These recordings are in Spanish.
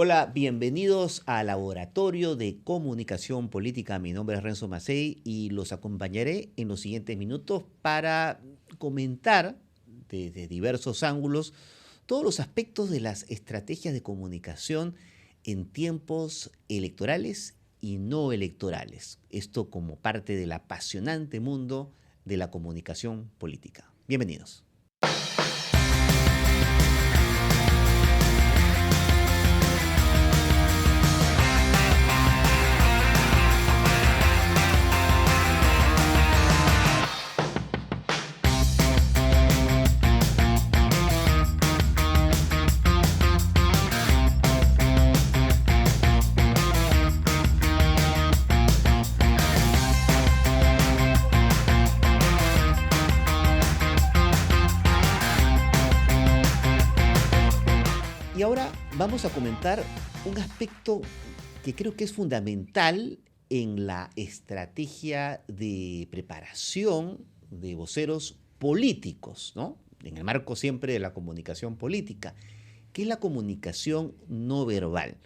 Hola, bienvenidos al Laboratorio de Comunicación Política. Mi nombre es Renzo Macei y los acompañaré en los siguientes minutos para comentar desde diversos ángulos todos los aspectos de las estrategias de comunicación en tiempos electorales y no electorales. Esto como parte del apasionante mundo de la comunicación política. Bienvenidos. Y ahora vamos a comentar un aspecto que creo que es fundamental en la estrategia de preparación de voceros políticos, ¿no? En el marco siempre de la comunicación política, que es la comunicación no verbal.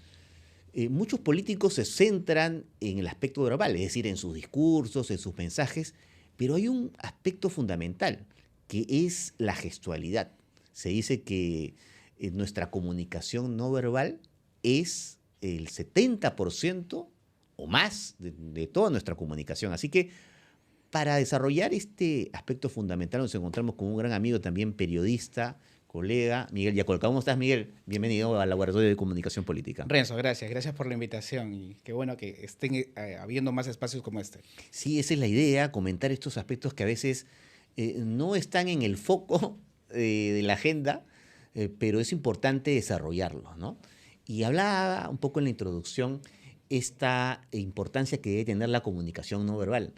Muchos políticos se centran en el aspecto verbal, es decir, en sus discursos, en sus mensajes, pero hay un aspecto fundamental, que es la gestualidad. Se dice que nuestra comunicación no verbal es el 70% o más de toda nuestra comunicación. Así que para desarrollar este aspecto fundamental nos encontramos con un gran amigo, también periodista, colega, Miguel Yacolca. ¿Cómo estás, Miguel? Bienvenido al Laboratorio de Comunicación Política. Renzo, gracias por la invitación y qué bueno que estén habiendo más espacios como este. Sí, esa es la idea, comentar estos aspectos que a veces no están en el foco de la agenda, pero es importante desarrollarlos, ¿no? Y hablaba un poco en la introducción esta importancia que debe tener la comunicación no verbal.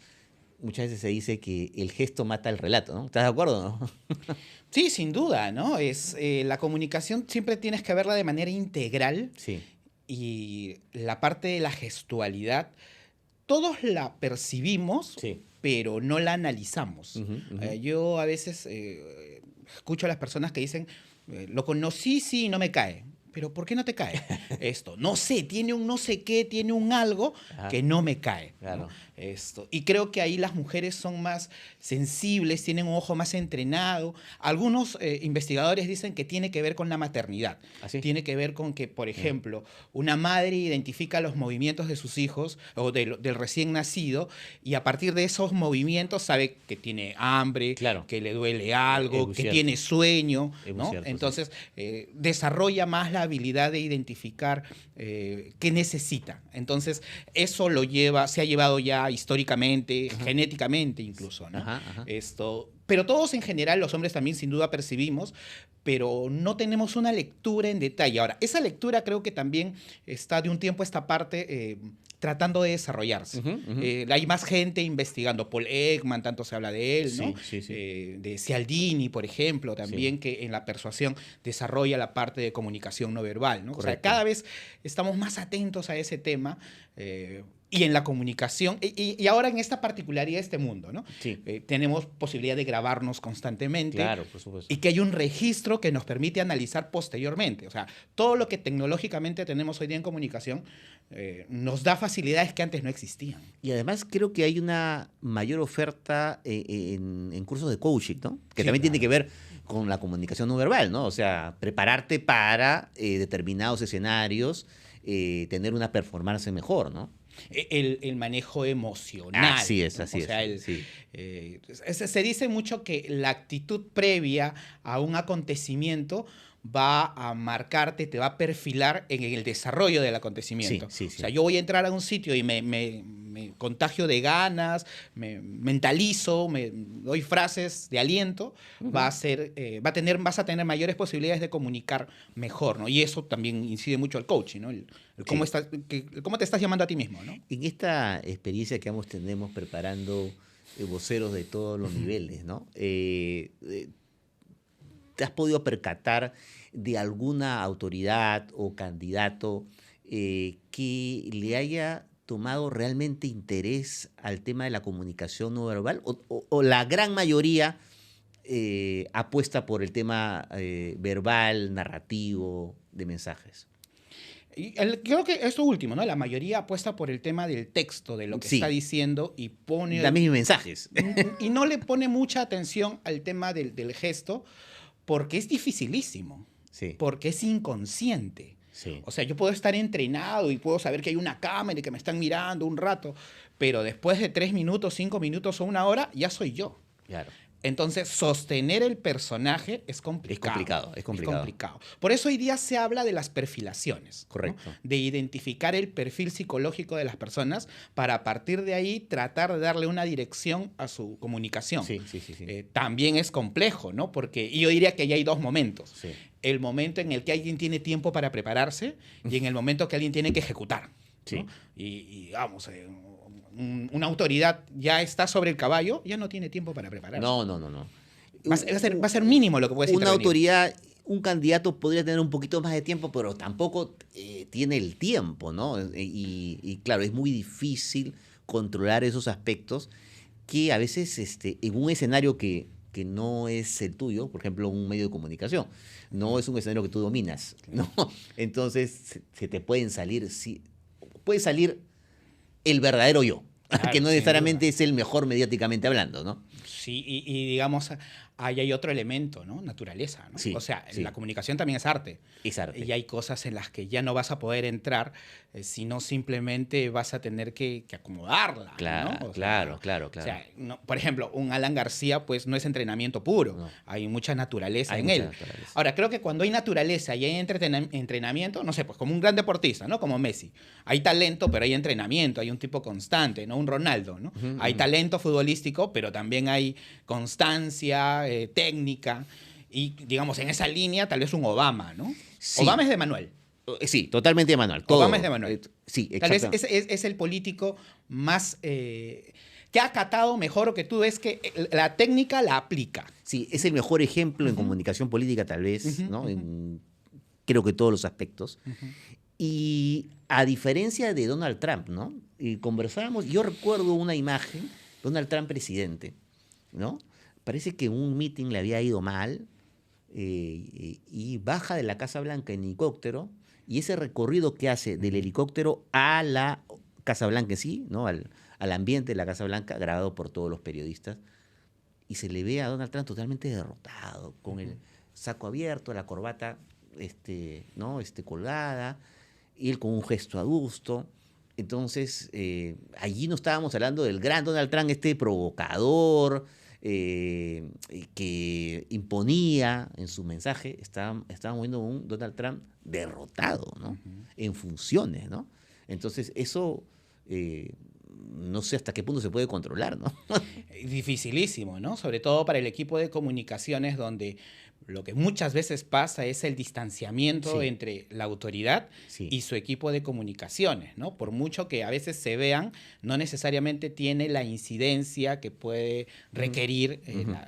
Muchas veces se dice que el gesto mata el relato, ¿no? ¿Estás de acuerdo, no? Sí, sin duda, ¿no? La comunicación siempre tienes que verla de manera integral Sí. y la parte de la gestualidad, todos la percibimos, Sí. pero no la analizamos. Yo a veces escucho a las personas que dicen, lo conocí, sí, no me cae. Pero ¿por qué no te cae esto? No sé, tiene un no sé qué, tiene un algo que no me cae. Claro. ¿No? Y creo que ahí las mujeres son más sensibles, tienen un ojo más entrenado. Algunos investigadores dicen que tiene que ver con la maternidad. ¿Así? Tiene que ver con que, por ejemplo, una madre identifica los movimientos de sus hijos o del recién nacido y a partir de esos movimientos sabe que tiene hambre, Claro. que le duele algo, Es que cierto. tiene sueño, Es ¿no? cierto, sí. Entonces, desarrolla más la habilidad de identificar qué necesita. Entonces, eso se ha llevado ya históricamente, genéticamente incluso, ¿no? Ajá. Pero todos en general, los hombres también sin duda percibimos, pero no tenemos una lectura en detalle. Ahora, esa lectura creo que también está de un tiempo a esta parte tratando de desarrollarse. Hay más gente investigando. Paul Ekman, tanto se habla de él, ¿no? Sí. De Cialdini, por ejemplo, también, que en la persuasión desarrolla la parte de comunicación no verbal, ¿no? O sea, cada vez estamos más atentos a ese tema y en la comunicación, y ahora en esta particularidad de este mundo, ¿no? Sí. Tenemos posibilidad de grabarnos constantemente. Claro, por supuesto. Y que hay un registro que nos permite analizar posteriormente. O sea, todo lo que tecnológicamente tenemos hoy día en comunicación nos da facilidades que antes no existían. Y además creo que hay una mayor oferta en cursos de coaching, ¿no? Que Sí, también tiene claro. que ver con la comunicación no verbal, ¿no? O sea, prepararte para determinados escenarios, tener una performance mejor, ¿no? El manejo emocional. Así es, ¿no? así O sea, es. Sí. Se dice mucho que la actitud previa a un acontecimiento va a marcarte, te va a perfilar en el desarrollo del acontecimiento. Sí. O sea, yo voy a entrar a un sitio y me contagio de ganas, me mentalizo, me doy frases de aliento, vas a tener mayores posibilidades de comunicar mejor, ¿no? Y eso también incide mucho al coaching, ¿no? El cómo, cómo te estás llamando a ti mismo, ¿no? En esta experiencia que ambos tenemos preparando voceros de todos los niveles, ¿no? ¿Te has podido percatar de alguna autoridad o candidato que le haya tomado realmente interés al tema de la comunicación no verbal? ¿O la gran mayoría apuesta por el tema verbal, narrativo, de mensajes? Creo que esto último, ¿no? La mayoría apuesta por el tema del texto, de lo que Sí. está diciendo y pone... Da mis mensajes. Y no le pone mucha atención al tema del gesto porque es dificilísimo, Sí, porque es inconsciente. sí, O sea, yo puedo estar entrenado y puedo saber que hay una cámara y que me están mirando un rato, pero después de 3 minutos, 5 minutos o una hora, ya soy yo. claro. Entonces, sostener el personaje es complicado. Es complicado. Por eso hoy día se habla de las perfilaciones. ¿no? Correcto. De identificar el perfil psicológico de las personas para a partir de ahí tratar de darle una dirección a su comunicación. Sí. También es complejo, ¿no? Porque y yo diría que ya hay dos momentos. Sí. El momento en el que alguien tiene tiempo para prepararse y en el momento que alguien tiene que ejecutar. Sí. ¿no? Y vamos, una autoridad ya está sobre el caballo, ya no tiene tiempo para prepararse. No. Va a ser mínimo lo que puede Una intervenir. autoridad, un candidato podría tener un poquito más de tiempo, pero tampoco tiene el tiempo, ¿no? Y claro, es muy difícil controlar esos aspectos que a veces en un escenario que no es el tuyo, por ejemplo, un medio de comunicación, no es un escenario que tú dominas, ¿no? Entonces se te pueden salir, puede salir el verdadero yo, Claro, que no sin necesariamente duda. es el mejor mediáticamente hablando, ¿no? Sí, y digamos, ahí hay otro elemento, ¿no? Naturaleza, ¿no? Sí, O sea, sí. la comunicación también es arte. Es arte. Y hay cosas en las que ya no vas a poder entrar, sino simplemente vas a tener que acomodarla. Claro, ¿no? O sea, claro. O sea, por ejemplo, un Alan García, pues no es entrenamiento puro. No. Hay mucha naturaleza Hay en mucha él. naturaleza. Ahora, creo que cuando hay naturaleza y hay entrenamiento, no sé, pues como un gran deportista, ¿no? Como Messi. Hay talento, pero hay entrenamiento, hay un tipo constante, ¿no? Un Ronaldo, ¿no? Hay talento futbolístico, pero también hay constancia, técnica. Y, digamos, en esa línea, tal vez un Obama, ¿no? Sí. Obama es de Manuel. Sí, totalmente de manual. Todo. Obama es de Manuel. Sí, Tal vez exactamente. es el político más... que ha acatado mejor o que tú ves que la técnica la aplica. Sí, es el mejor ejemplo en comunicación política, tal vez, ¿no? En, creo que todos los aspectos. Y a diferencia de Donald Trump, ¿no? Y conversábamos, yo recuerdo una imagen, Donald Trump presidente, ¿no? Parece que un meeting le había ido mal y baja de la Casa Blanca en helicóptero y ese recorrido que hace del helicóptero a la Casa Blanca en sí, ¿no? Al ambiente de la Casa Blanca, grabado por todos los periodistas, y se le ve a Donald Trump totalmente derrotado, con el saco abierto, la corbata ¿no? colgada, y él con un gesto adusto. Entonces, allí no estábamos hablando del gran Donald Trump, provocador, que imponía en su mensaje. Estábamos viendo un Donald Trump derrotado, ¿no? En funciones, ¿no? Entonces, eso no sé hasta qué punto se puede controlar, ¿no? Dificilísimo, ¿no? Sobre todo para el equipo de comunicaciones donde lo que muchas veces pasa es el distanciamiento Sí. entre la autoridad Sí. y su equipo de comunicaciones, ¿no? Por mucho que a veces se vean, no necesariamente tiene la incidencia que puede requerir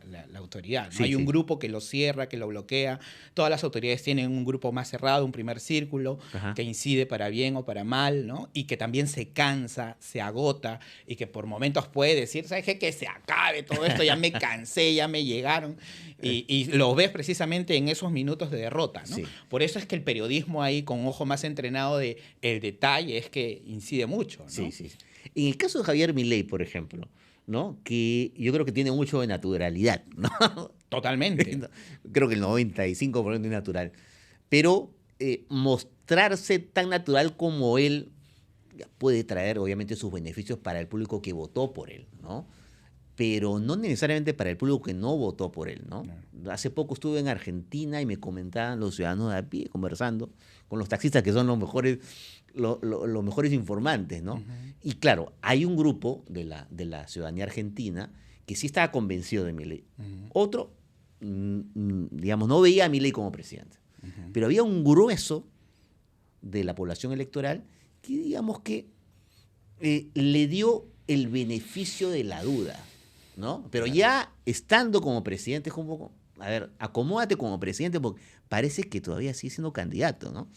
la autoridad, ¿no? Sí, Hay un sí. grupo que lo cierra, que lo bloquea. Todas las autoridades tienen un grupo más cerrado, un primer círculo, Ajá. que incide para bien o para mal, ¿no? Y que también se cansa, se agota y que por momentos puede decir, ¿sabes qué? Que se acabe todo esto, ya me cansé, ya me llegaron. Y lo ves precisamente en esos minutos de derrota, ¿no? Sí. Por eso es que el periodismo ahí, con ojo más entrenado de el detalle, es que incide mucho, ¿no? Sí. En el caso de Javier Milei, por ejemplo, ¿no? Que yo creo que tiene mucho de naturalidad, ¿no? Totalmente. Creo que el 95% es natural. Pero mostrarse tan natural como él puede traer, obviamente, sus beneficios para el público que votó por él, ¿no? Pero no necesariamente para el público que no votó por él, ¿no? Hace poco estuve en Argentina y me comentaban los ciudadanos de a pie, conversando con los taxistas, que son los mejores informantes, ¿no? Y claro, hay un grupo de la ciudadanía argentina que sí estaba convencido de Milei. Otro, digamos, no veía a Milei como presidente. Pero había un grueso de la población electoral que, digamos que le dio el beneficio de la duda, ¿no? Pero ya estando como presidente es un poco, a ver, acomódate como presidente porque parece que todavía sigue siendo candidato, ¿no?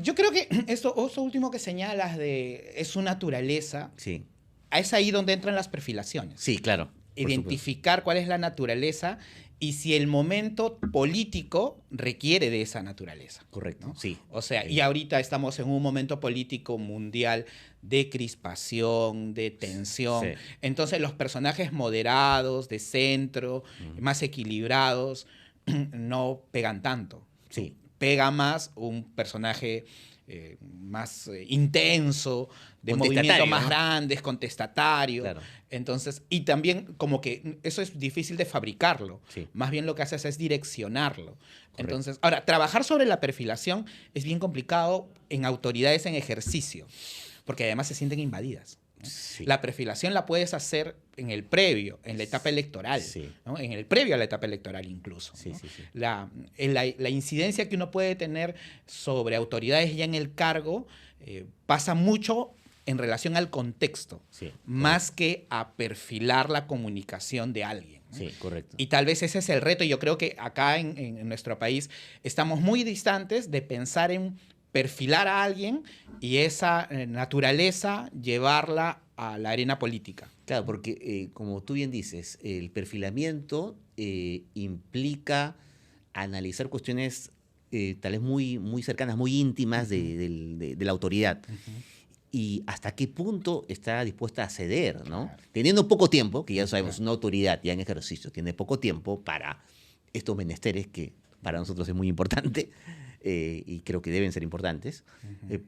Yo creo que eso último que señalas es su naturaleza. Sí, Es ahí donde entran las perfilaciones. sí, claro. por Identificar cuál es la naturaleza y si el momento político requiere de esa naturaleza. Correcto, ¿no? sí. O sea, Sí. y ahorita estamos en un momento político mundial de crispación, de tensión. Sí. Entonces los personajes moderados, de centro, más equilibrados, no pegan tanto. Sí. Pega más un personaje más intenso, de Contestatario, movimientos más ¿no? grandes, contestatario. Claro. Entonces, y también como que eso es difícil de fabricarlo. Sí. Más bien lo que haces es direccionarlo. Entonces, ahora, trabajar sobre la perfilación es bien complicado en autoridades en ejercicio, porque además se sienten invadidas. ¿no? Sí. La perfilación la puedes hacer en el previo, en la etapa electoral, Sí. ¿no? En el previo a la etapa electoral incluso. Sí, ¿no? sí, sí. La incidencia que uno puede tener sobre autoridades ya en el cargo pasa mucho en relación al contexto, Sí, más que a perfilar la comunicación de alguien. ¿no? Sí, correcto. Y tal vez ese es el reto. Yo creo que acá en nuestro país estamos muy distantes de pensar en perfilar a alguien y esa naturaleza llevarla a la arena política. Claro, porque como tú bien dices, el perfilamiento implica analizar cuestiones tal vez muy cercanas, muy íntimas de la autoridad. Y hasta qué punto está dispuesta a ceder, ¿no? Claro. Teniendo poco tiempo, que ya sabemos, Claro. una autoridad ya en ejercicio tiene poco tiempo para estos menesteres que para nosotros es muy importante y creo que deben ser importantes,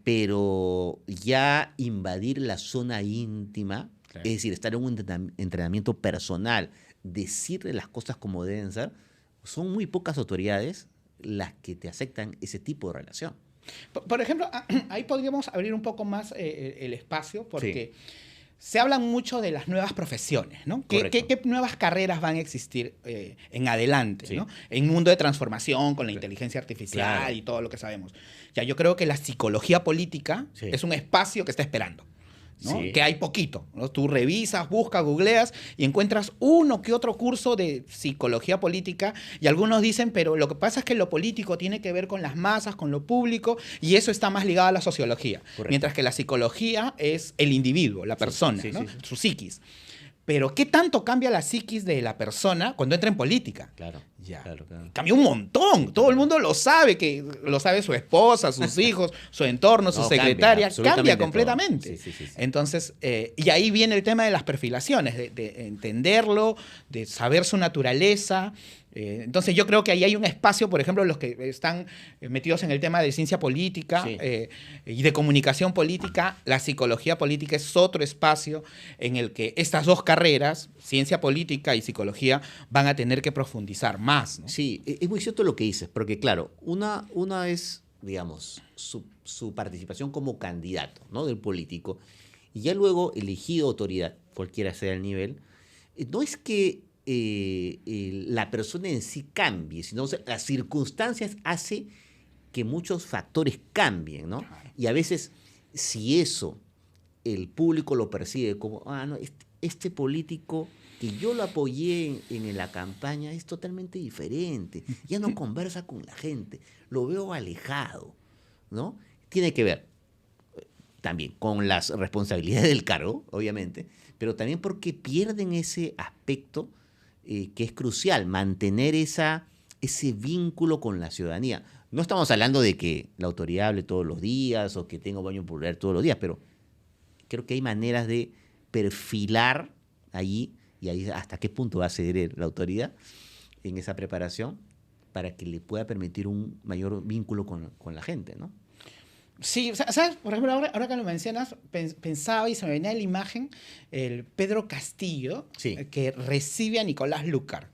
pero ya invadir la zona íntima, Claro. es decir, estar en un entrenamiento personal, decirle las cosas como deben ser, son muy pocas autoridades las que te aceptan ese tipo de relación. Por ejemplo, ahí podríamos abrir un poco más el espacio porque se hablan mucho de las nuevas profesiones, ¿no? ¿Qué nuevas carreras van a existir en adelante, Sí. ¿no? En un mundo de transformación con la inteligencia artificial Claro. y todo lo que sabemos. Ya, yo creo que la psicología política Sí. es un espacio que está esperando. ¿no? Sí. Que hay poquito, ¿no? Tú revisas, buscas, googleas y encuentras uno que otro curso de psicología política y algunos dicen, pero lo que pasa es que lo político tiene que ver con las masas, con lo público y eso está más ligado a la sociología. Correcto. Mientras que la psicología es el individuo, la persona, sí, ¿no? sí, sí. Su psiquis. Pero ¿qué tanto cambia la psiquis de la persona cuando entra en política? Claro, Ya. claro. Cambia un montón. Todo el mundo lo sabe, que lo sabe su esposa, sus hijos, su entorno, su No, secretaria. absolutamente Cambia todo. completamente. Sí. Entonces, y ahí viene el tema de las perfilaciones, de entenderlo, de saber su naturaleza. Entonces yo creo que ahí hay un espacio, por ejemplo, los que están metidos en el tema de ciencia política Sí. y de comunicación política, la psicología política es otro espacio en el que estas dos carreras, ciencia política y psicología, van a tener que profundizar más. ¿no? Sí, es muy cierto lo que dices, porque claro, una es, digamos, su participación como candidato, ¿no? Del político, y ya luego elegido autoridad, cualquiera sea el nivel, no es que la persona en sí cambie, sino las circunstancias hacen que muchos factores cambien, ¿no? Y a veces, si eso el público lo percibe como, no, este político que yo lo apoyé en la campaña es totalmente diferente, ya no conversa con la gente, lo veo alejado, ¿no? Tiene que ver también con las responsabilidades del cargo, obviamente, pero también porque pierden ese aspecto que es crucial, mantener ese vínculo con la ciudadanía. No estamos hablando de que la autoridad hable todos los días o que tenga un baño popular todos los días, pero creo que hay maneras de perfilar allí y ahí hasta qué punto va a ceder la autoridad en esa preparación para que le pueda permitir un mayor vínculo con la gente, ¿no? Sí, ¿sabes? Por ejemplo, ahora que lo mencionas, pensaba y se me venía la imagen el Pedro Castillo, Sí. que recibe a Nicolás Lúcar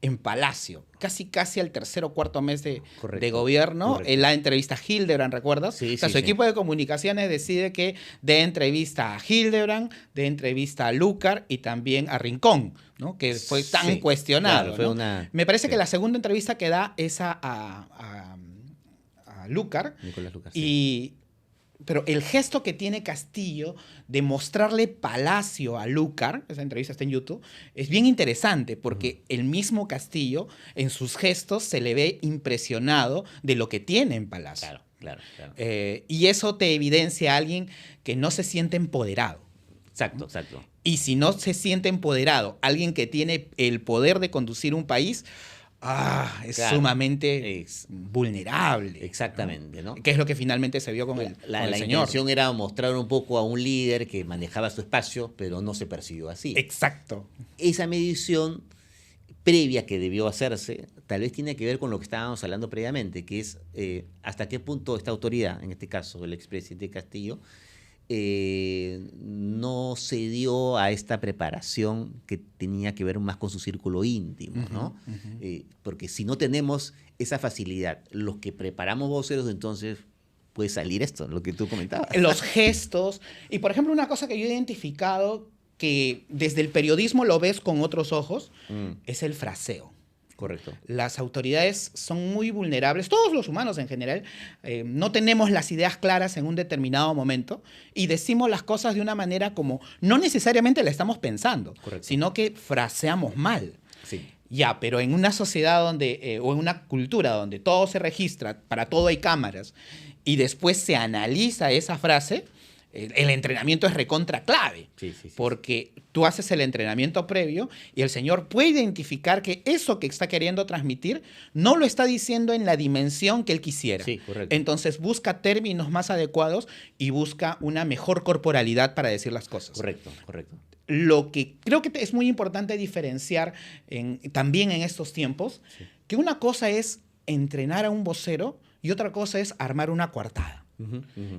en Palacio, casi al tercer o cuarto mes de gobierno. Correcto. Él la entrevista a Hildebrand, ¿recuerdas? Sí, o sea, sí, su sí. equipo de comunicaciones decide que dé entrevista a Hildebrand, dé entrevista a Lúcar y también a Rincón, ¿no? Que fue tan Sí, cuestionado. claro, fue ¿no? Me parece que la segunda entrevista que da es a Lúcar. Nicolás Lucas. Sí. Pero el gesto que tiene Castillo de mostrarle Palacio a Lúcar, esa entrevista está en YouTube, es bien interesante porque el mismo Castillo en sus gestos se le ve impresionado de lo que tiene en Palacio. Claro. Y eso te evidencia a alguien que no se siente empoderado. Exacto. Y si no se siente empoderado, alguien que tiene el poder de conducir un país, Es Claro. sumamente Es- vulnerable. Exactamente, ¿no? Que es lo que finalmente se vio con el, La, con el la señor. intención era mostrar un poco a un líder que manejaba su espacio, pero no se percibió así. Exacto. Esa medición previa que debió hacerse, tal vez tiene que ver con lo que estábamos hablando previamente, que es hasta qué punto esta autoridad, en este caso el expresidente Castillo, no cedió a esta preparación que tenía que ver más con su círculo íntimo, ¿no? Porque si no tenemos esa facilidad, los que preparamos voceros, entonces puede salir esto, lo que tú comentabas. Los gestos. Y por ejemplo, una cosa que yo he identificado que desde el periodismo lo ves con otros ojos, es el fraseo. Correcto. Las autoridades son muy vulnerables, todos los humanos en general, no tenemos las ideas claras en un determinado momento y decimos las cosas de una manera como no necesariamente la estamos pensando, Correcto. sino que fraseamos mal. Sí. Ya, pero en una sociedad donde, o en una cultura donde todo se registra, para todo hay cámaras, y después se analiza esa frase, el entrenamiento es recontra clave. Sí, sí, sí. Porque tú haces el entrenamiento previo y el señor puede identificar que eso que está queriendo transmitir no lo está diciendo en la dimensión que él quisiera. Sí, correcto. Entonces busca términos más adecuados y busca una mejor corporalidad para decir las cosas. Correcto, correcto. Lo que creo que es muy importante diferenciar también en estos tiempos, que una cosa es entrenar a un vocero y otra cosa es armar una coartada.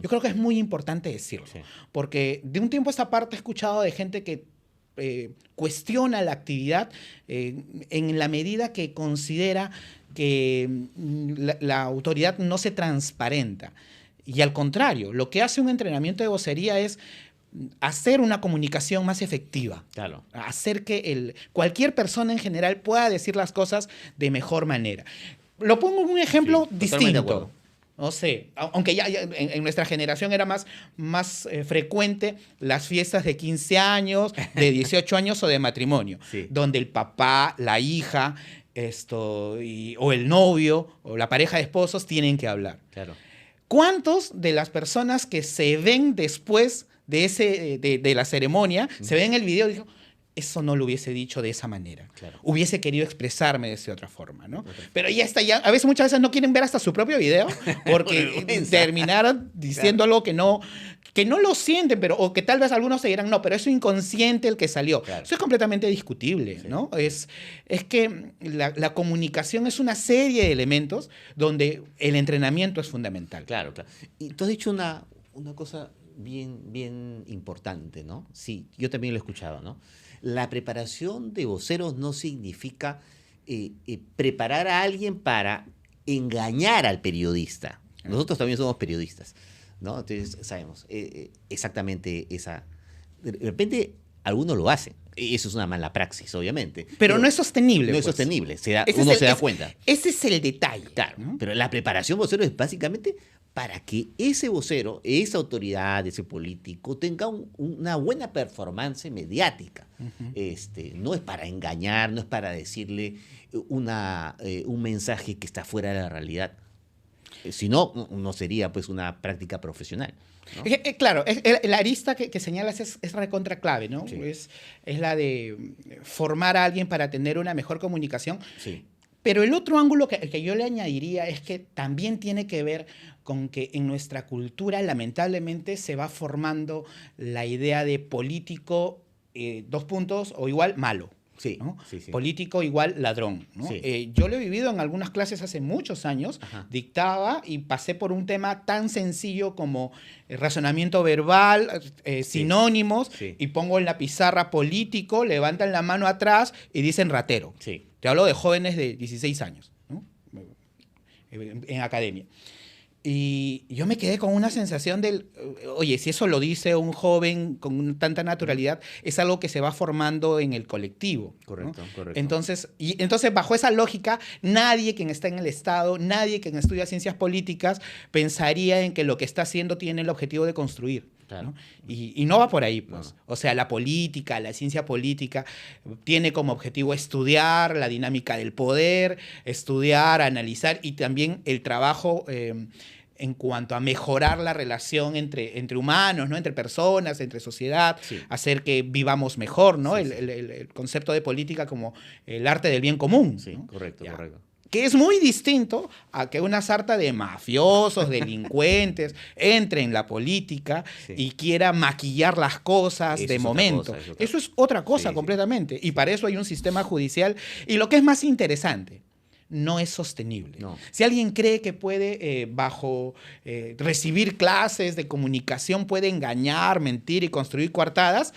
Yo creo que es muy importante decirlo, Sí. porque de un tiempo a esta parte he escuchado de gente que cuestiona la actividad en la medida que considera que la autoridad no se transparenta. Y al contrario, lo que hace un entrenamiento de vocería es hacer una comunicación más efectiva. Claro. Hacer que cualquier persona en general pueda decir las cosas de mejor manera. Lo pongo en un ejemplo Sí, totalmente de distinto. acuerdo. No sé, aunque ya en nuestra generación era más frecuente las fiestas de 15 años, de 18 años o de matrimonio, Sí. donde el papá, la hija, o el novio o la pareja de esposos tienen que hablar. Claro. ¿Cuántos de las personas que se ven después de la ceremonia, se ven el video y dicen, eso no lo hubiese dicho de esa manera? Claro. Hubiese querido expresarme de esa otra forma, ¿no? Pero ya está, a veces muchas veces no quieren ver hasta su propio video porque Vergüenza. terminaron diciendo algo que no lo sienten, o que tal vez algunos se dirán, no, pero es inconsciente el que salió. Claro. Eso es completamente discutible, Sí. ¿no? Es que la comunicación es una serie de elementos donde el entrenamiento es fundamental. Claro, claro. Y tú has dicho una cosa bien importante, ¿no? Sí, yo también lo he escuchado, ¿no? La preparación de voceros no significa preparar a alguien para engañar al periodista. Nosotros también somos periodistas, ¿no? Entonces sabemos exactamente esa... De repente algunos lo hacen. Eso es una mala praxis, obviamente. Pero no es sostenible. No es pues. sostenible. Ese Uno es se da cuenta. Ese es el detalle. Claro, ¿no? pero la preparación vocero es básicamente para que ese vocero, esa autoridad, ese político, tenga una buena performance mediática. No es para engañar, no es para decirle un mensaje que está fuera de la realidad. Si no, no sería pues una práctica profesional, ¿no? Claro, la arista que señalas es recontra clave, ¿no? Sí. Es la de formar a alguien para tener una mejor comunicación. Sí. Pero el otro ángulo que yo le añadiría es que también tiene que ver con que en nuestra cultura lamentablemente se va formando la idea de político, dos puntos, o igual malo. Sí, ¿no? sí, sí. Político igual ladrón, ¿no? Sí. Yo lo he vivido en algunas clases hace muchos años, Ajá. dictaba y pasé por un tema tan sencillo como razonamiento verbal, sinónimos, Sí. y pongo en la pizarra político, levantan la mano atrás y dicen ratero. Sí. Te hablo de jóvenes de 16 años, ¿no? En academia. Y yo me quedé con una sensación oye, si eso lo dice un joven con tanta naturalidad, es algo que se va formando en el colectivo, ¿no? Correcto, correcto. Entonces, bajo esa lógica, nadie quien está en el Estado, nadie quien estudia ciencias políticas, pensaría en que lo que está haciendo tiene el objetivo de construir. Claro. ¿no? Y no va por ahí, pues. No. O sea, la política, la ciencia política, tiene como objetivo estudiar la dinámica del poder, estudiar, analizar, y también el trabajo en cuanto a mejorar la relación entre humanos, ¿no? Entre personas, entre sociedad, Sí. hacer que vivamos mejor, ¿no? Sí, El concepto de política como el arte del bien común. Sí, ¿no? correcto, Ya. correcto. Que es muy distinto a que una sarta de mafiosos, delincuentes, entre en la política Sí. y quiera maquillar las cosas Eso de es otra momento. cosa, es otra Eso es otra cosa Sí, sí. completamente. Y para eso hay un sistema judicial. Y lo que es más interesante, no es sostenible. No. Si alguien cree que puede, recibir clases de comunicación, puede engañar, mentir y construir coartadas,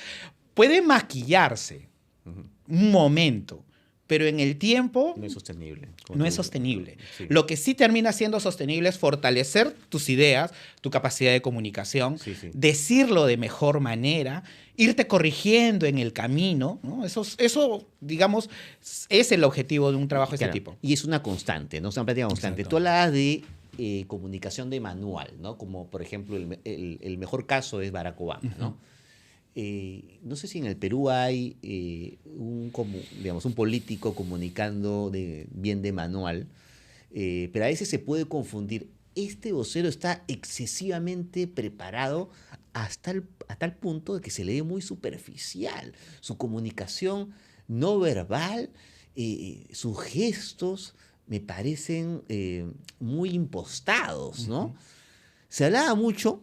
puede maquillarse Ujú. un momento. Pero en el tiempo No es sostenible. como no tú es dices. sostenible. Sí. Lo que sí termina siendo sostenible es fortalecer tus ideas, tu capacidad de comunicación, Sí, sí. decirlo de mejor manera, irte corrigiendo en el camino, ¿no? Eso, digamos, es el objetivo de un trabajo de Claro, este tipo. y es una constante, ¿no? Es una práctica constante. Exacto. Tú hablabas de comunicación de manual, ¿no? Como, por ejemplo, el mejor caso es Barack Obama, ¿no? No sé si en el Perú hay digamos, un político comunicando bien de manual, pero a veces se puede confundir. Este vocero está excesivamente preparado hasta el punto de que se le ve muy superficial. Su comunicación no verbal, sus gestos me parecen muy impostados, ¿no? Se hablaba mucho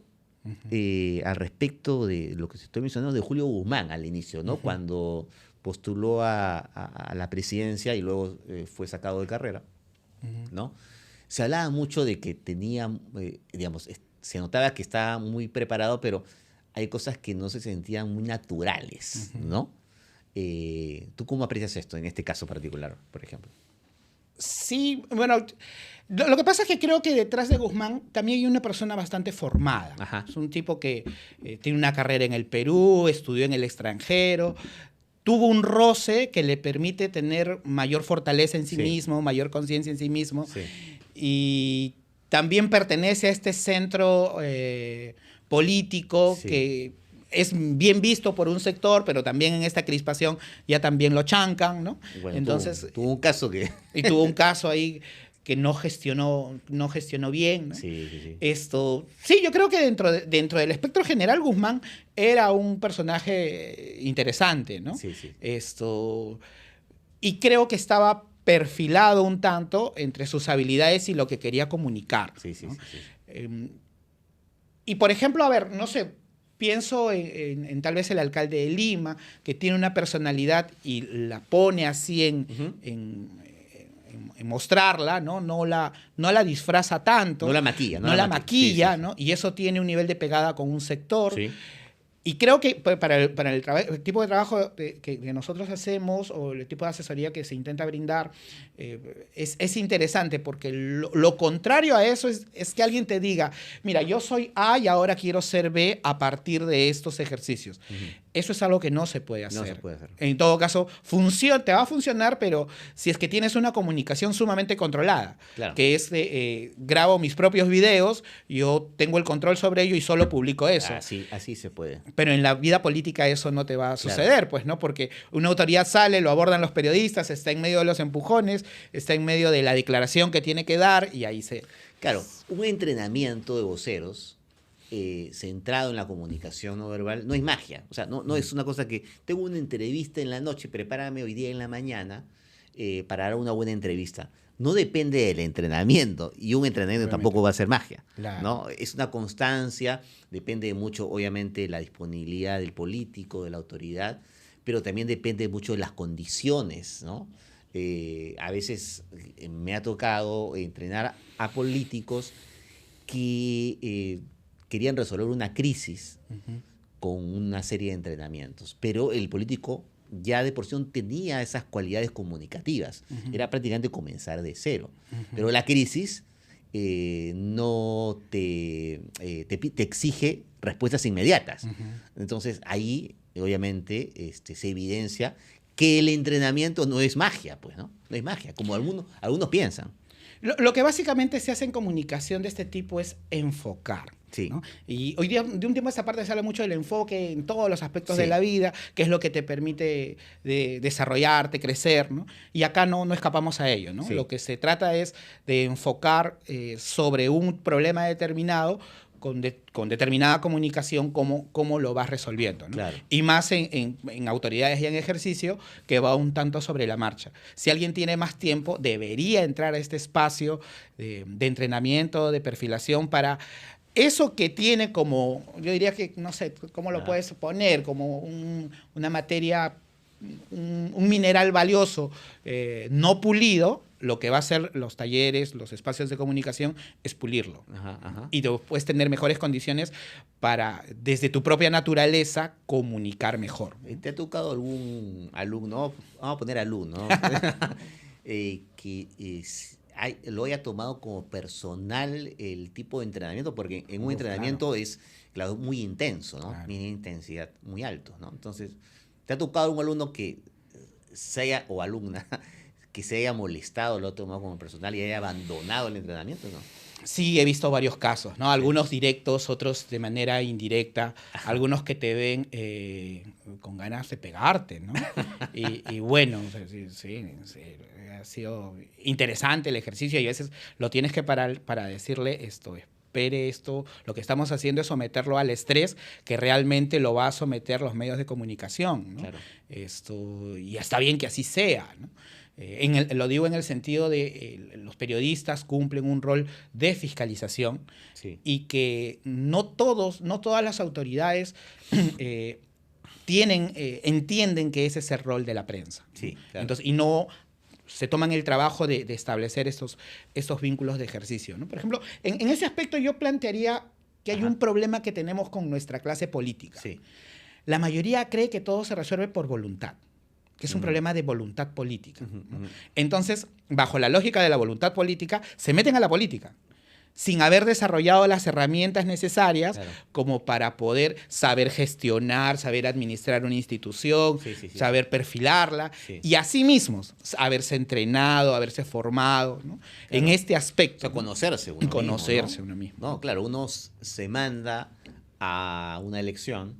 al respecto de lo que se estoy mencionando de Julio Guzmán al inicio, ¿no? Cuando postuló a la presidencia y luego fue sacado de carrera, ¿no? Se hablaba mucho de que tenía, digamos, se notaba que estaba muy preparado, pero hay cosas que no se sentían muy naturales, ¿no? ¿Tú cómo aprecias esto en este caso particular, por ejemplo? Sí, bueno, lo que pasa es que creo que detrás de Guzmán también hay una persona bastante formada. Ajá. Es un tipo que tiene una carrera en el Perú, estudió en el extranjero, tuvo un roce que le permite tener mayor fortaleza en sí Sí. mismo, mayor conciencia en sí mismo. Sí. Y también pertenece a este centro político Sí. que es bien visto por un sector, pero también en esta crispación ya también lo chancan, ¿no? Bueno, Entonces, tuvo un caso que... y tuvo un caso ahí que no gestionó bien, ¿no? Sí, sí, sí. Sí, yo creo que dentro del espectro general Guzmán era un personaje interesante, ¿no? Sí, sí. Y creo que estaba perfilado un tanto entre sus habilidades y lo que quería comunicar. Sí, sí, ¿no? sí, sí. Y por ejemplo, a ver, no sé, pienso en tal vez el alcalde de Lima, que tiene una personalidad y la pone así Ujú. en mostrarla, ¿no? No la disfraza tanto. No la maquilla. No la maquilla, Sí, sí, sí. ¿no? Y eso tiene un nivel de pegada con un sector. Sí. Y creo que para el tipo de trabajo que nosotros hacemos o el tipo de asesoría que se intenta brindar es interesante porque lo contrario a eso es que alguien te diga, mira, yo soy A y ahora quiero ser B a partir de estos ejercicios. Eso es algo que no se puede hacer. No se puede hacer. En todo caso, te va a funcionar, pero si es que tienes una comunicación sumamente controlada, Claro. que es grabo mis propios videos, yo tengo el control sobre ello y solo publico eso. Así se puede. Pero en la vida política eso no te va a Claro. suceder, pues, ¿no? Porque una autoridad sale, lo abordan los periodistas, está en medio de los empujones, está en medio de la declaración que tiene que dar y ahí se... Claro, un entrenamiento de voceros centrado en la comunicación no verbal no es magia. O sea, no es una cosa que tengo una entrevista en la noche, prepárame hoy día en la mañana para dar una buena entrevista. No depende del entrenamiento y un entrenamiento Obviamente. tampoco va a ser magia. Claro. ¿No? Es una constancia, depende mucho, obviamente, de la disponibilidad del político, de la autoridad, pero también depende mucho de las condiciones, ¿no? A veces me ha tocado entrenar a políticos que querían resolver una crisis con una serie de entrenamientos, pero el político ya de por sí tenía esas cualidades comunicativas. Era prácticamente comenzar de cero. Pero la crisis no te exige respuestas inmediatas. Entonces ahí, obviamente, se evidencia que el entrenamiento no es magia, pues, ¿no? No es magia, como algunos piensan. Lo que básicamente se hace en comunicación de este tipo es enfocar. Sí. ¿no? Y hoy día, de un tiempo a esta parte, se habla mucho del enfoque en todos los aspectos Sí. de la vida, que es lo que te permite desarrollarte, crecer, ¿no? Y acá no escapamos a ello, ¿no? Sí. Lo que se trata es de enfocar sobre un problema determinado con determinada comunicación cómo lo vas resolviendo, ¿no? Claro. Y más en autoridades y en ejercicio, que va un tanto sobre la marcha. Si alguien tiene más tiempo, debería entrar a este espacio de entrenamiento, de perfilación para eso que tiene como, yo diría que, no sé, ¿cómo lo puedes poner? Como una materia, un mineral valioso no pulido. Lo que va a hacer los talleres, los espacios de comunicación, es pulirlo. Ajá, ajá. Y después tener mejores condiciones para, desde tu propia naturaleza, comunicar mejor. ¿Te ha tocado algún alumno, vamos a poner alumno, que lo haya tomado como personal el tipo de entrenamiento? Porque en un entrenamiento es, claro, muy intenso, ¿no? Claro. Tiene intensidad muy alto, ¿no? Entonces, ¿te ha tocado algún alumno que se haya, o alumna, que se haya molestado, lo ha tomado como personal y haya abandonado el entrenamiento, ¿no? Sí, he visto varios casos, ¿no? Algunos directos, otros de manera indirecta, algunos que te ven con ganas de pegarte, ¿no? Y bueno, sí, ha sido interesante el ejercicio y a veces lo tienes que parar para decirle espere esto, lo que estamos haciendo es someterlo al estrés que realmente lo va a someter los medios de comunicación, ¿no? Claro. Y está bien que así sea, ¿no? Lo digo en el sentido de los periodistas cumplen un rol de fiscalización, Sí. y que no todas las autoridades entienden que ese es el rol de la prensa. Sí, claro. Entonces, y no se toman el trabajo de establecer estos vínculos de ejercicio, ¿no? Por ejemplo, en ese aspecto yo plantearía que hay un problema que tenemos con nuestra clase política. Sí. La mayoría cree que todo se resuelve por voluntad, que es un problema de voluntad política, ¿no? Entonces, bajo la lógica de la voluntad política, se meten a la política sin haber desarrollado las herramientas necesarias, Claro, como para poder saber gestionar, saber administrar una institución, sí. saber perfilarla, Sí. y así mismos haberse entrenado, haberse formado, ¿no? Claro. En este O aspecto, sea, ¿no? conocerse uno Conocerse mismo, ¿no? uno mismo. No, claro, uno se manda a una elección,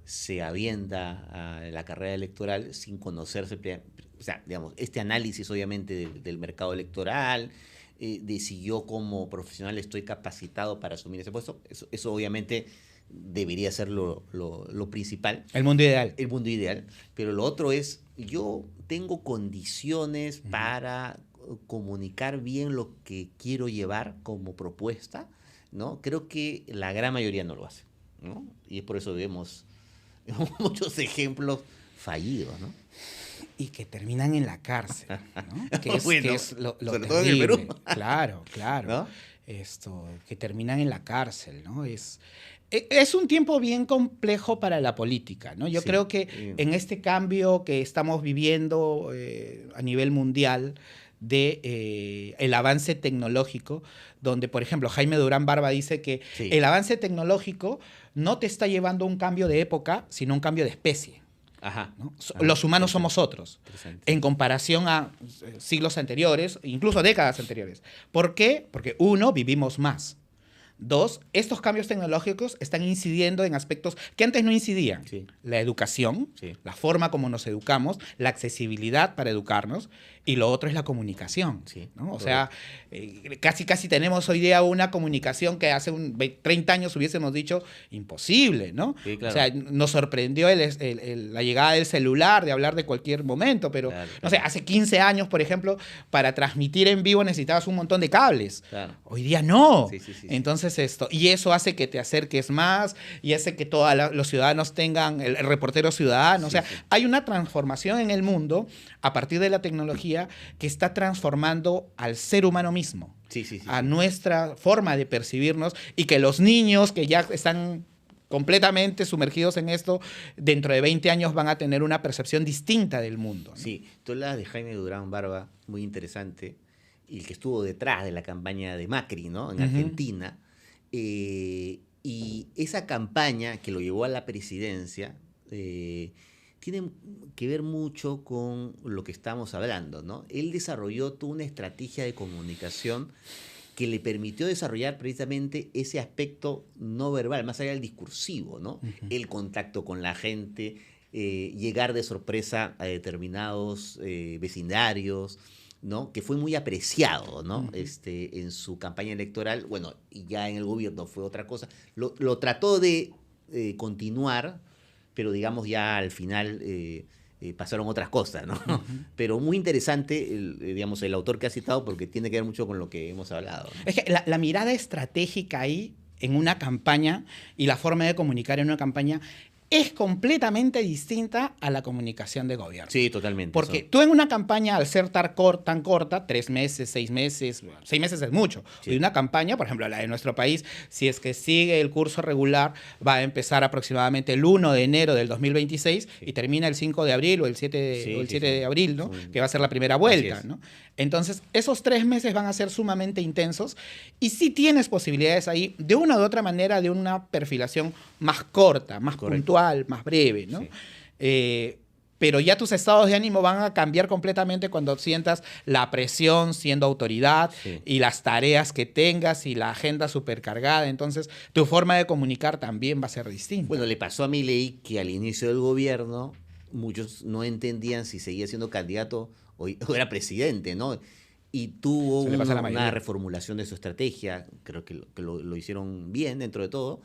se avienta a la carrera electoral sin conocerse, o sea, digamos, este análisis obviamente del mercado electoral, de si yo como profesional estoy capacitado para asumir ese puesto, eso obviamente debería ser lo principal. El mundo ideal. El mundo ideal, pero lo otro es, yo tengo condiciones para comunicar bien lo que quiero llevar como propuesta, ¿no? Creo que la gran mayoría no lo hace, ¿no? Y es por eso vemos muchos ejemplos fallidos, ¿no? Y que terminan en la cárcel, ¿no? Que es, Bueno, que es lo sobre todo en el terrible. Perú. Claro. ¿No? Que terminan en la cárcel, ¿no? Es un tiempo bien complejo para la política, ¿no? Yo Sí, creo que sí. en este cambio que estamos viviendo a nivel mundial de el avance tecnológico, donde, por ejemplo, Jaime Durán Barba dice que Sí. el avance tecnológico no te está llevando a un cambio de época, sino a un cambio de especie, Ajá. ¿no? Ah, Los humanos interesante, somos otros, interesante. en comparación a siglos anteriores, incluso décadas anteriores. ¿Por qué? Porque uno, vivimos más. Dos, estos cambios tecnológicos están incidiendo en aspectos que antes no incidían. Sí. La educación, Sí. la forma como nos educamos, la accesibilidad para educarnos, y lo otro es la comunicación, Sí, ¿no? O sea, casi tenemos hoy día una comunicación que hace 30 años hubiésemos dicho imposible, ¿no? Sí, claro. O sea, nos sorprendió la llegada del celular, de hablar de cualquier momento, pero, Claro, no sé, claro. hace 15 años, por ejemplo, para transmitir en vivo necesitabas un montón de cables. Claro. Hoy día no. Sí. Entonces y eso hace que te acerques más, y hace que todos los ciudadanos tengan el reportero ciudadano. O sea, hay una transformación en el mundo a partir de la tecnología que está transformando al ser humano mismo, Sí. a nuestra forma de percibirnos, y que los niños que ya están completamente sumergidos en esto, dentro de 20 años van a tener una percepción distinta del mundo, ¿no? Sí, tú hablas de Jaime Durán Barba, muy interesante, y el que estuvo detrás de la campaña de Macri, ¿no? En Argentina. Y esa campaña que lo llevó a la presidencia tiene que ver mucho con lo que estamos hablando, ¿no? Él desarrolló toda una estrategia de comunicación que le permitió desarrollar precisamente ese aspecto no verbal, más allá del discursivo, ¿no? El contacto con la gente, llegar de sorpresa a determinados vecindarios, ¿no? Que fue muy apreciado, ¿no? En su campaña electoral. Bueno, y ya en el gobierno fue otra cosa. Lo trató de continuar, pero digamos ya al final pasaron otras cosas, ¿no? Pero muy interesante, digamos, el autor que ha citado, porque tiene que ver mucho con lo que hemos hablado, ¿no? Es que la mirada estratégica ahí en una campaña y la forma de comunicar en una campaña es completamente distinta a la comunicación de gobierno. Sí, totalmente. Porque tú en una campaña, al ser tan corta, 3 meses, 6 meses, 6 meses es mucho. Sí. Y una campaña, por ejemplo, la de nuestro país, si es que sigue el curso regular, va a empezar aproximadamente el 1 de enero del 2026 y termina el 5 de abril o el 7 de abril, ¿no? Que va a ser la primera vuelta, ¿no? Entonces, esos 3 meses van a ser sumamente intensos y sí tienes posibilidades ahí, de una u otra manera, de una perfilación más corta, más puntual, más breve, ¿no? Sí. Pero ya tus estados de ánimo van a cambiar completamente cuando sientas la presión siendo autoridad y las tareas que tengas y la agenda supercargada. Entonces, tu forma de comunicar también va a ser distinta. Bueno, le pasó a Milei que al inicio del gobierno muchos no entendían si seguía siendo candidato o era presidente, ¿no? Y tuvo una reformulación de su estrategia, creo que lo hicieron bien dentro de todo,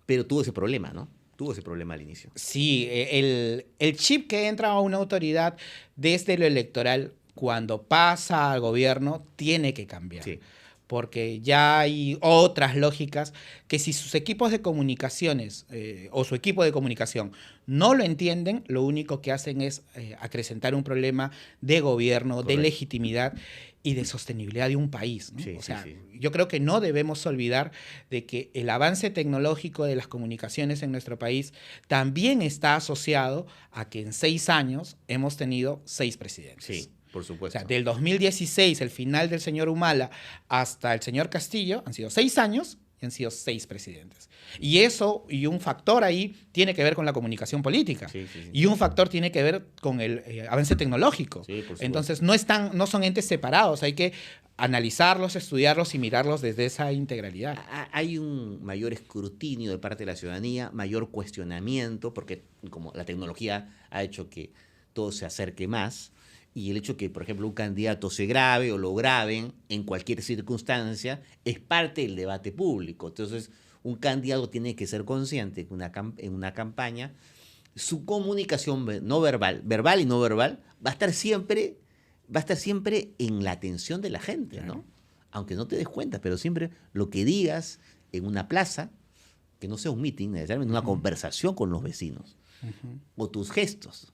pero tuvo ese problema, ¿no? Tuvo ese problema al inicio. Sí, el chip que entra a una autoridad desde lo electoral, cuando pasa al gobierno, tiene que cambiar. Sí. Porque ya hay otras lógicas que si sus equipos de comunicaciones o su equipo de comunicación no lo entienden, lo único que hacen es acrecentar un problema de gobierno, correcto, de legitimidad y de sostenibilidad de un país, ¿no? Sí, o sea, yo creo que no debemos olvidar de que el avance tecnológico de las comunicaciones en nuestro país también está asociado a que en 6 años hemos tenido 6 presidentes. Sí. Por supuesto. O sea, del 2016, el final del señor Humala, hasta el señor Castillo, han sido 6 años y han sido 6 presidentes. Y eso, y un factor ahí, tiene que ver con la comunicación política. Sí. Y un factor tiene que ver con el avance tecnológico. Sí, por supuesto. Entonces, no son entes separados. Hay que analizarlos, estudiarlos y mirarlos desde esa integralidad. Hay un mayor escrutinio de parte de la ciudadanía, mayor cuestionamiento, porque como la tecnología ha hecho que todo se acerque más. Y el hecho que, por ejemplo, un candidato se grabe o lo graben en cualquier circunstancia es parte del debate público. Entonces, un candidato tiene que ser consciente que en una campaña su comunicación no verbal y no verbal, va a estar siempre en la atención de la gente, ¿no? Aunque no te des cuenta, pero siempre lo que digas en una plaza, que no sea un meeting, necesariamente una conversación con los vecinos, o tus gestos.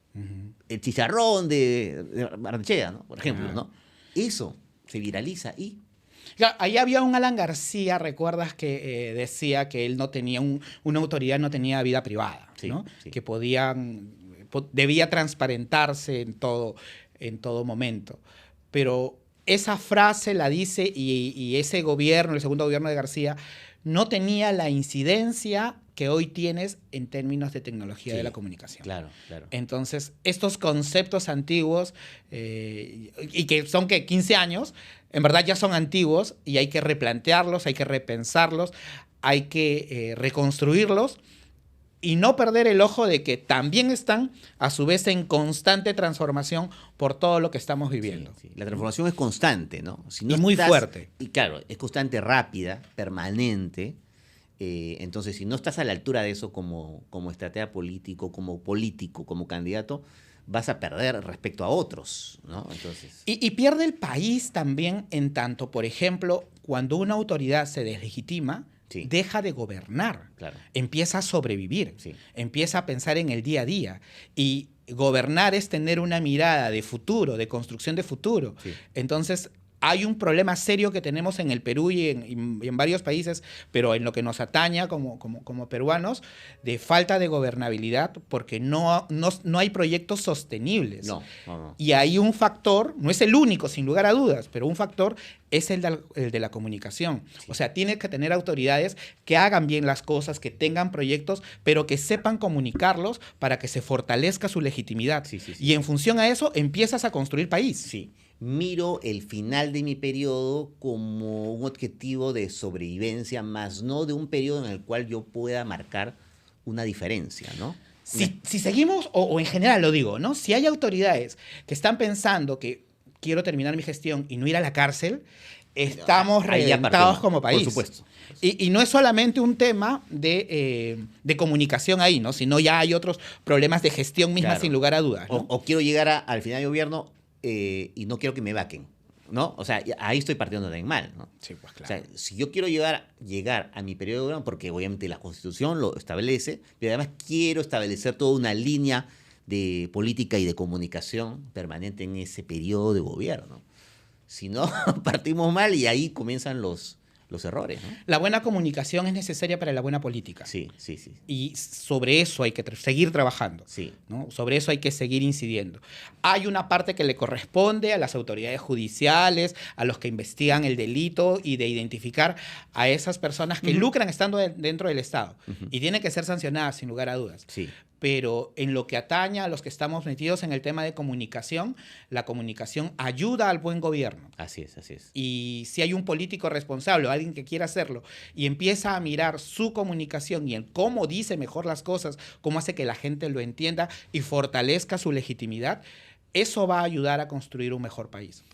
El chicharrón de Barnechea, ¿no? Por ejemplo, ¿no? Eso se viraliza y... Claro, ahí había un Alan García, ¿recuerdas? Que decía que él no tenía, una autoridad no tenía vida privada, ¿no? Sí. Que debía transparentarse en todo momento. Pero esa frase la dice y ese gobierno, el segundo gobierno de García, no tenía la incidencia que hoy tienes en términos de tecnología de la comunicación. Claro. Entonces, estos conceptos antiguos, y que son 15 años, en verdad ya son antiguos y hay que replantearlos, hay que repensarlos, hay que reconstruirlos y no perder el ojo de que también están, a su vez, en constante transformación por todo lo que estamos viviendo. Sí. La transformación es constante, ¿no? Si no muy fuerte. Y claro, es constante, rápida, permanente. Entonces, si no estás a la altura de eso como estratega político, como candidato, vas a perder respecto a otros, ¿no? Entonces... Y pierde el país también en tanto, por ejemplo, cuando una autoridad se deslegitima, deja de gobernar, empieza a sobrevivir, empieza a pensar en el día a día. Y gobernar es tener una mirada de futuro, de construcción de futuro. Entonces, hay un problema serio que tenemos en el Perú y en varios países, pero en lo que nos ataña como peruanos, de falta de gobernabilidad, porque no hay proyectos sostenibles. No. Y hay un factor, no es el único, sin lugar a dudas, pero un factor es el de la comunicación. O sea, tiene que tener autoridades que hagan bien las cosas, que tengan proyectos, pero que sepan comunicarlos para que se fortalezca su legitimidad. Y en función a eso, empiezas a construir país. Sí. miro el final de mi periodo como un objetivo de sobrevivencia, más no de un periodo en el cual yo pueda marcar una diferencia, ¿no? Si seguimos, o en general lo digo, ¿no? Si hay autoridades que están pensando que quiero terminar mi gestión y no ir a la cárcel, estamos Ahí ya reventados partimos, como país. por supuesto. Y no es solamente un tema de comunicación ahí, ¿no? Sino ya hay otros problemas de gestión misma, Claro. sin lugar a dudas, ¿no? O quiero llegar al final de gobierno y no quiero que me vaquen, ¿no? O sea, ahí estoy partiendo también mal, ¿no? Sí, pues O claro. sea, si yo quiero llegar a mi periodo de gobierno, porque obviamente la Constitución lo establece, pero además quiero establecer toda una línea de política y de comunicación permanente en ese periodo de gobierno. Si no, partimos mal y ahí comienzan los errores, ¿no? La buena comunicación es necesaria para la buena política. Sí, sí, sí. Y sobre eso hay que seguir trabajando. Sí. ¿No? Sobre eso hay que seguir incidiendo. Hay una parte que le corresponde a las autoridades judiciales, a los que investigan el delito y de identificar a esas personas que lucran estando dentro del Estado. Y tienen que ser sancionadas, sin lugar a dudas. Sí. Pero en lo que atañe a los que estamos metidos en el tema de comunicación, la comunicación ayuda al buen gobierno. Así es, así es. Y si hay un político responsable o alguien que quiera hacerlo y empieza a mirar su comunicación y en cómo dice mejor las cosas, cómo hace que la gente lo entienda y fortalezca su legitimidad, eso va a ayudar a construir un mejor país.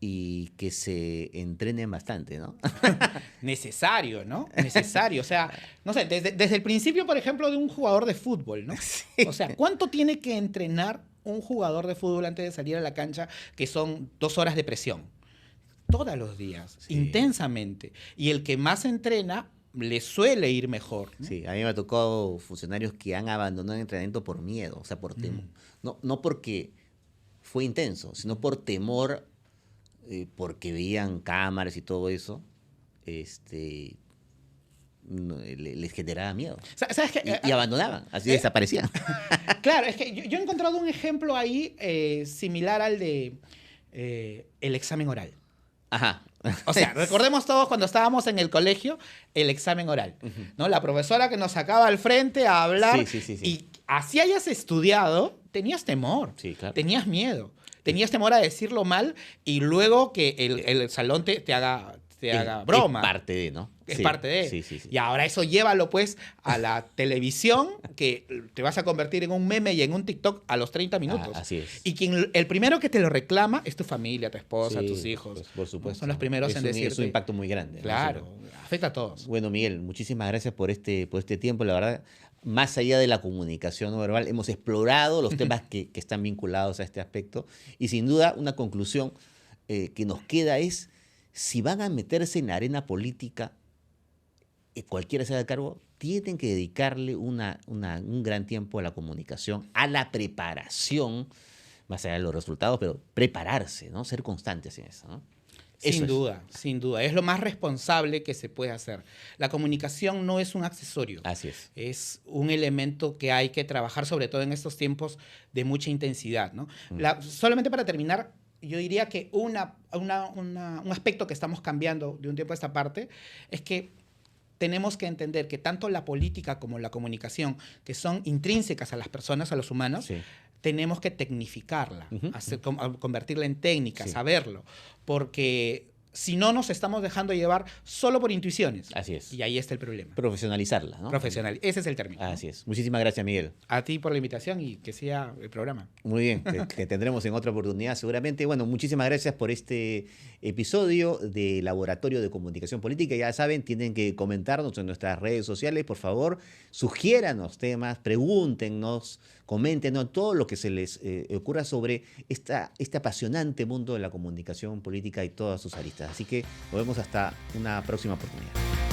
Y que se entrenen bastante, ¿no? Necesario, ¿no? Necesario. O sea, no sé, desde el principio, por ejemplo, de un jugador de fútbol, ¿no? Sí. O sea, ¿cuánto tiene que entrenar un jugador de fútbol antes de salir a la cancha, que son 2 horas de presión? Todos los días, Sí. intensamente. Y el que más entrena le suele ir mejor, ¿no? Sí, a mí me ha tocado funcionarios que han abandonado el entrenamiento por miedo, o sea, por temor. No porque fue intenso, sino por temor, porque veían cámaras y todo eso, les generaba miedo. ¿Sabes qué? Y abandonaban, así desaparecían. Claro, es que yo he encontrado un ejemplo ahí similar al de el examen oral. Ajá. O sea, recordemos todos cuando estábamos en el colegio, el examen oral, ¿no? La profesora que nos sacaba al frente a hablar Sí. y así hayas estudiado, tenías temor, Sí, claro. tenías miedo, tenías temor a decirlo mal y luego que el salón te haga broma. Es parte de, ¿no? Es Sí, parte de. Sí. Y ahora eso llévalo pues a la televisión, que te vas a convertir en un meme y en un TikTok a los 30 minutos. Así es. Y el primero que te lo reclama es tu familia, tu esposa, Sí, tus hijos. pues, por supuesto. Son los primeros en decirte. Es un impacto muy grande, ¿no? Claro, Sí. afecta a todos. Bueno, Miguel, muchísimas gracias por este tiempo. La verdad, más allá de la comunicación no verbal, hemos explorado los temas que están vinculados a este aspecto. Y sin duda, una conclusión que nos queda es, si van a meterse en la arena política, cualquiera sea de cargo, tienen que dedicarle un gran tiempo a la comunicación, a la preparación, más allá de los resultados, pero prepararse, ¿no? Ser constantes en eso, ¿no? Sin duda, sin duda. Es lo más responsable que se puede hacer. La comunicación no es un accesorio. Así es. Es un elemento que hay que trabajar, sobre todo en estos tiempos de mucha intensidad, ¿no? Solamente para terminar, yo diría que un aspecto que estamos cambiando de un tiempo a esta parte es que tenemos que entender que tanto la política como la comunicación, que son intrínsecas a las personas, a los humanos, Sí. tenemos que tecnificarla, convertirla en técnica, saberlo, porque si no nos estamos dejando llevar solo por intuiciones. Así es. Y ahí está el problema. Profesionalizarla, ¿no? Profesional, ese es el término. Así es. Muchísimas gracias, Miguel. A ti por la invitación y que sea el programa. Muy bien, que tendremos en otra oportunidad seguramente. Bueno, muchísimas gracias por este episodio de Laboratorio de Comunicación Política. Ya saben, tienen que comentarnos en nuestras redes sociales, por favor, sugiéranos temas, pregúntenos, coméntenos todo lo que se les ocurra sobre este apasionante mundo de la comunicación política y todas sus aristas. Así que nos vemos hasta una próxima oportunidad.